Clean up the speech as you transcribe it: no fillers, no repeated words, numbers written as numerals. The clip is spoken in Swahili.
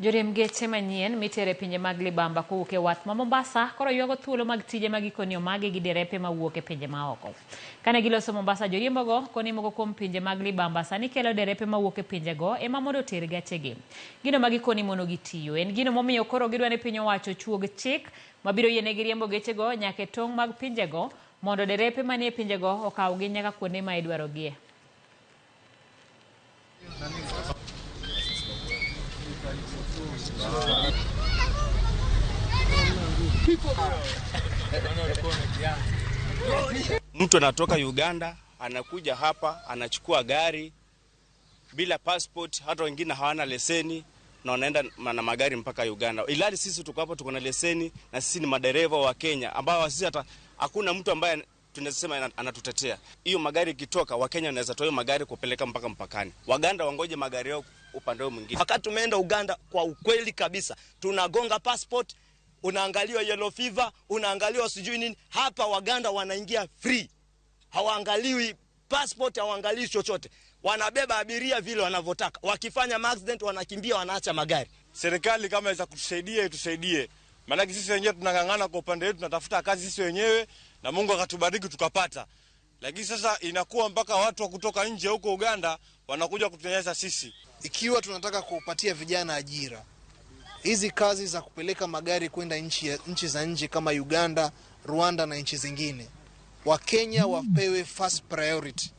Jorim geche manyien mitere pinje mag libamba kowuok e wath ma Mombasa koro ywago thuolo mag tije ma gikoni omagi gi derepe mawuok e pinje maoko. Kane giloso Mombasa, joriembogo koni moko kuom pinje mag libamba sani kelo derepe mawuok e pinjego ema mondo oter gachegi. Gino ma gikoni mono gitiyo en gino momiyo koro gidwa ni piny owacho chuog chik mabiro yienegi riembo gechego nyaka e tong' mag pinjego mondo derepe manie pinjego okawgi nyaka kuonde ma idwarogie. Mtu anatoka Uganda, anakuja hapa, anachukua gari bila passport, hata wengine hawana leseni na wanaenda na magari mpaka Uganda. Ilali sisi tuko hapa tuko na leseni na sisi ni madereva wa Kenya ambao sisi hata hakuna mtu ambaye tunasema anatutetea. Hiyo magari ikitoka Wakenya wanaweza toa magari kupeleka mpaka mpakani. Waganda wangoje magari yao upande mwingine. Wakati tumeenda Uganda kwa ukweli kabisa, tunagonga passport, unaangaliwa yellow fever, unaangaliwa sijui nini. Hapa Waganda wanaingia free. Hawaangaliwi passport, hawaangaliwi chochote. Wanabeba abiria vile wanavyotaka. Wakifanya accident wanakimbia, wanaacha magari. Serikali kama inaweza kutusaidia itusaidie. Maana sisi wenyewe tunangangana kwa upande wetu, tunatafuta kazi sisi wenyewe na Mungu akatubariki tukapata. Lakini sasa inakuwa mpaka watu wa kutoka nje huko Uganda wanakuja kutunyanyasa sisi. Ikiwa tunataka kupatia vijana ajira, hizi kazi za kupeleka magari kwenda nchi za nje kama Uganda, Rwanda na nchi zingine, Wakenya wapewe first priority.